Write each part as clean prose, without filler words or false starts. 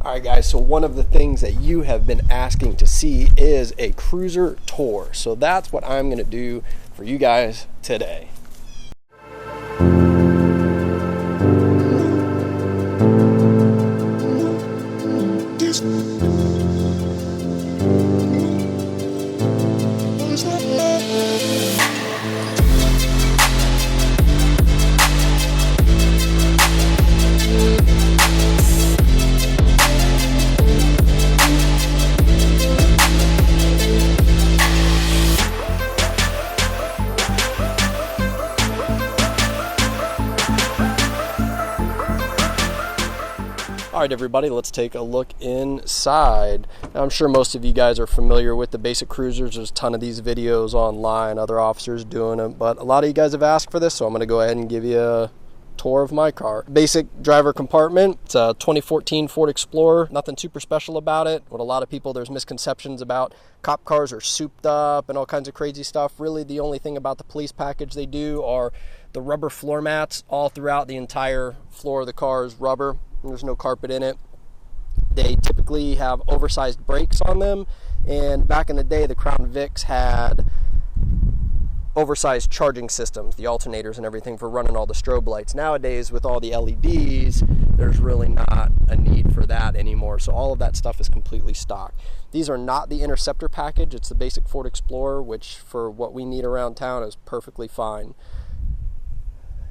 Alright guys, so one of the things that you have been asking to see is a cruiser tour. So that's what I'm going to do for you guys today. Alright everybody, let's take a look inside. Now, I'm sure most of you guys are familiar with the basic cruisers. There's a ton of these videos online, other officers doing them, but a lot of you guys have asked for this, so I'm going to go ahead and give you a tour of my car. Basic driver compartment. It's a 2014 Ford Explorer. Nothing super special about it. What a lot of people, there's misconceptions about cop cars are souped up and all kinds of crazy stuff. Really, the only thing about the police package they do are the rubber floor mats all throughout the entire floor of the car is rubber. There's no carpet in it. They typically have oversized brakes on them, and back in the day the Crown Vics had oversized charging systems, the alternators and everything for running all the strobe lights. Nowadays with all the LEDs, there's really not a need for that anymore, so all of that stuff is completely stock. These are not the Interceptor package, it's the basic Ford Explorer, which for what we need around town is perfectly fine.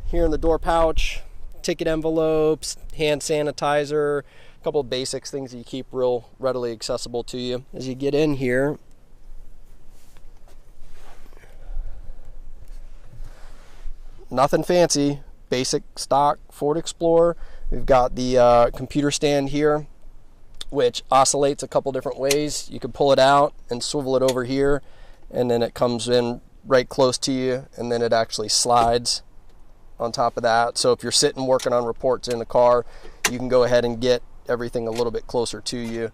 Here in the door pouch, ticket envelopes, hand sanitizer, a couple of basics, things that you keep real readily accessible to you. As you get in here, nothing fancy, basic stock Ford Explorer. We've got the computer stand here, which oscillates a couple different ways. You can pull it out and swivel it over here, and then it comes in right close to you, and then it actually slides on top of that. So if you're sitting working on reports in the car, you can go ahead and get everything a little bit closer to you,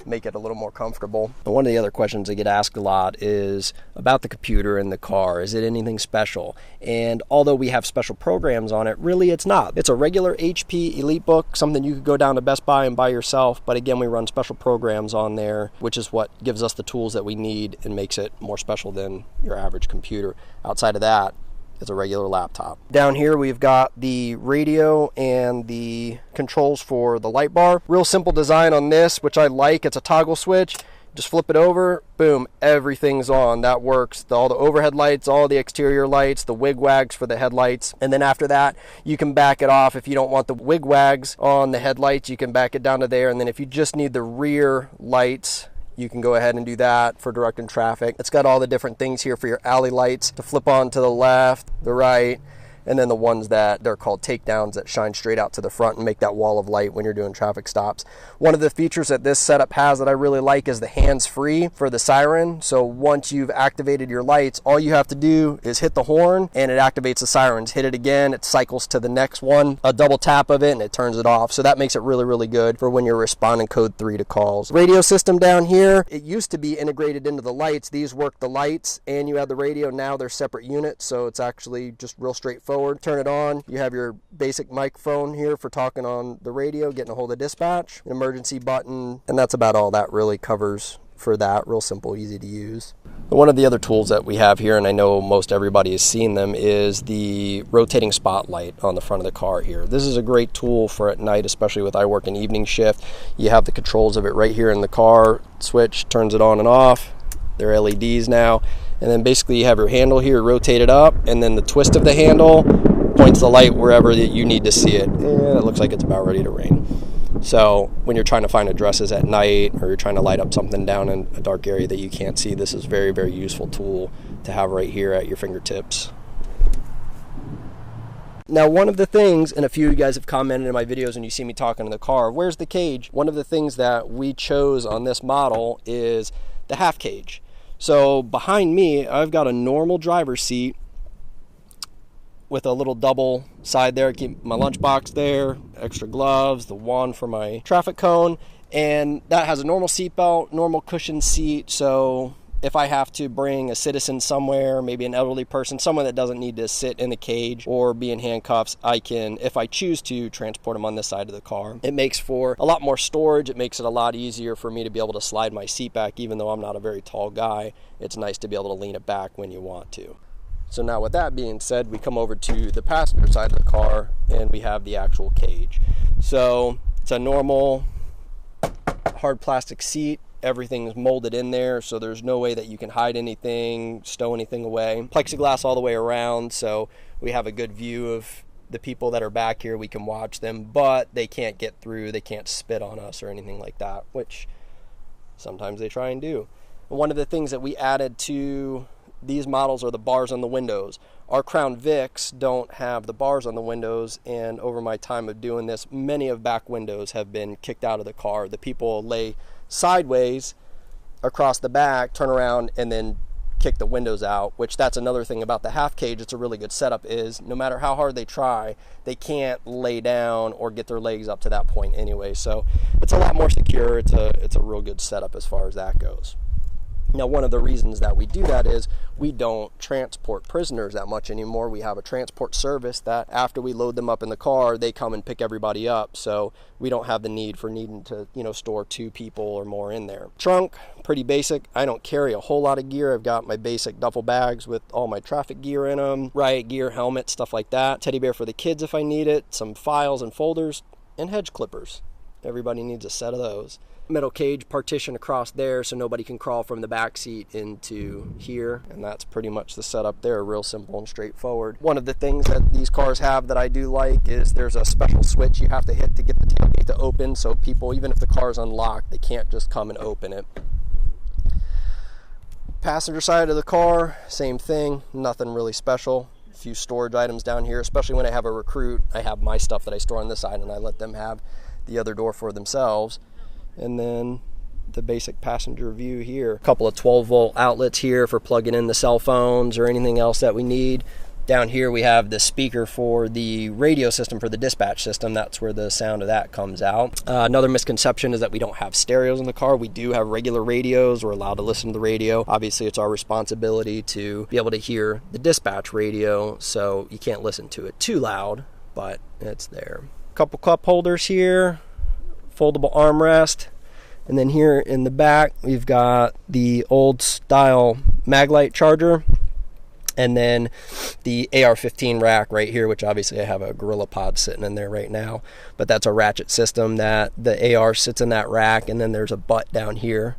make it a little more comfortable. And one of the other questions I get asked a lot is about the computer in the car. Is it anything special? And although we have special programs on it, really it's not. It's a regular HP EliteBook, something you could go down to Best Buy and buy yourself, but again, we run special programs on there, which is what gives us the tools that we need and makes it more special than your average computer. Outside of that, it's a regular laptop. Down here we've got the radio and the controls for the light bar. Real simple design on this, which I like. It's a toggle switch. Just flip it over, boom, everything's on. That works. All the overhead lights, all the exterior lights, the wig-wags for the headlights. And then after that, you can back it off. If you don't want the wig-wags on the headlights, you can back it down to there. And then if you just need the rear lights, you can go ahead and do that for directing traffic. It's got all the different things here for your alley lights to flip on to the left, the right, and then the ones that they're called takedowns that shine straight out to the front and make that wall of light when you're doing traffic stops. One of the features that this setup has that I really like is the hands-free for the siren. So once you've activated your lights, all you have to do is hit the horn and it activates the sirens. Hit it again, it cycles to the next one, a double tap of it, and it turns it off. So that makes it really, really good for when you're responding code 3 to calls. Radio system down here, it used to be integrated into the lights. These work the lights and you have the radio. Now they're separate units, so it's actually just real straightforward. Turn it on. You have your basic microphone here for talking on the radio, getting a hold of dispatch, an emergency button, and that's about all that really covers for that. Real simple, easy to use. One of the other tools that we have here, and I know most everybody has seen them, is the rotating spotlight on the front of the car here. This is a great tool for at night, especially with I work an evening shift. You have the controls of it right here in the car. Switch turns it on and off. They're LEDs now. And then basically you have your handle here rotated up, and then the twist of the handle points the light wherever that you need to see it. And it looks like it's about ready to rain. So when you're trying to find addresses at night, or you're trying to light up something down in a dark area that you can't see, this is a very, very useful tool to have right here at your fingertips. Now, one of the things, and a few of you guys have commented in my videos when you see me talking in the car, where's the cage? One of the things that we chose on this model is the half cage. So behind me, I've got a normal driver's seat with a little double side there. Keep my lunchbox there, extra gloves, the wand for my traffic cone, and that has a normal seat belt, normal cushion seat, so if I have to bring a citizen somewhere, maybe an elderly person, someone that doesn't need to sit in a cage or be in handcuffs, I can, if I choose to, transport them on this side of the car. It makes for a lot more storage. It makes it a lot easier for me to be able to slide my seat back. Even though I'm not a very tall guy, it's nice to be able to lean it back when you want to. So now with that being said, we come over to the passenger side of the car and we have the actual cage. So it's a normal hard plastic seat. Everything's molded in there, so there's no way that you can hide anything, stow anything away. Plexiglass all the way around, so we have a good view of the people that are back here. We can watch them, but they can't get through. They can't spit on us or anything like that, which sometimes they try and do. One of the things that we added to these models are the bars on the windows. Our Crown Vics don't have the bars on the windows, and over my time of doing this, many of back windows have been kicked out of the car. The people lay sideways across the back, turn around, and then kick the windows out, which that's another thing about the half cage. It's a really good setup is no matter how hard they try, they can't lay down or get their legs up to that point anyway. So it's a lot more secure. It's a real good setup as far as that goes. Now, one of the reasons that we do that is we don't transport prisoners that much anymore. We have a transport service that after we load them up in the car, they come and pick everybody up. So we don't have the need for needing to, store 2 people or more in there. Trunk, pretty basic. I don't carry a whole lot of gear. I've got my basic duffel bags with all my traffic gear in them, riot gear, helmet, stuff like that. Teddy bear for the kids if I need it, some files and folders, and hedge clippers. Everybody needs a set of those. Metal cage partition across there so nobody can crawl from the back seat into here, and that's pretty much the setup there. Real simple and straightforward. One of the things that these cars have that I do like is there's a special switch you have to hit to get the tailgate to open, so people, even if the car is unlocked, they can't just come and open it. Passenger side of the car, same thing, nothing really special. A few storage items down here, especially when I have a recruit. I have my stuff that I store on this side and I let them have the other door for themselves. And then the basic passenger view here. A couple of 12-volt outlets here for plugging in the cell phones or anything else that we need. Down here we have the speaker for the radio system, for the dispatch system. That's where the sound of that comes out. Another misconception is that we don't have stereos in the car. We do have regular radios. We're allowed to listen to the radio. Obviously, it's our responsibility to be able to hear the dispatch radio, so you can't listen to it too loud, but it's there. Couple cup holders here. Foldable armrest, and then here in the back we've got the old style Maglite charger, and then the AR-15 rack right here, which obviously I have a Gorilla Pod sitting in there right now, but that's a ratchet system that the AR sits in that rack, and then there's a butt down here.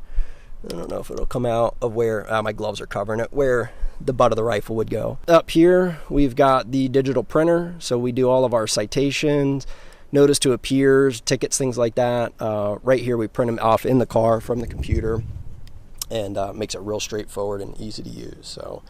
I don't know if it'll come out of where my gloves are covering it, where the butt of the rifle would go. Up here we've got the digital printer, so we do all of our citations, notice to appears, tickets, things like that. Right here we print them off in the car from the computer, and makes it real straightforward and easy to use. So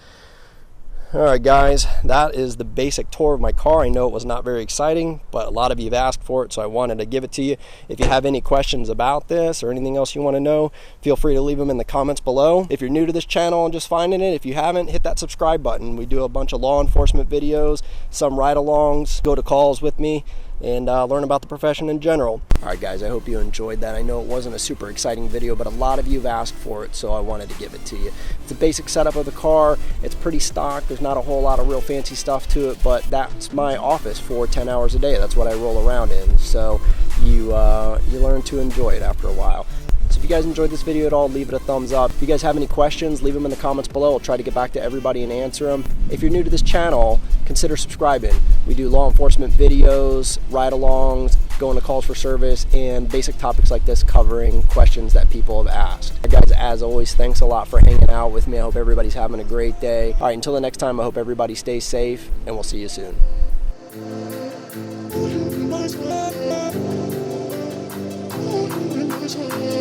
alright guys, that is the basic tour of my car. I know it was not very exciting, but a lot of you have asked for it, so I wanted to give it to you. If you have any questions about this or anything else you want to know, feel free to leave them in the comments below. If you're new to this channel and just finding it, if you haven't, hit that subscribe button. We do a bunch of law enforcement videos, some ride-alongs, go to calls with me, and learn about the profession in general. Alright guys, I hope you enjoyed that. I know it wasn't a super exciting video, but a lot of you have asked for it, so I wanted to give it to you. It's a basic setup of the car. It's pretty stock. There's not a whole lot of real fancy stuff to it, but that's my office for 10 hours a day. That's what I roll around in, so you learn to enjoy it after a while. So if you guys enjoyed this video at all, leave it a thumbs up. If you guys have any questions, leave them in the comments below. I'll try to get back to everybody and answer them. If you're new to this channel, consider subscribing. We do law enforcement videos, ride-alongs, going to calls for service, and basic topics like this covering questions that people have asked. Guys, as always, thanks a lot for hanging out with me. I hope everybody's having a great day. All right, until the next time, I hope everybody stays safe, and we'll see you soon. Yeah.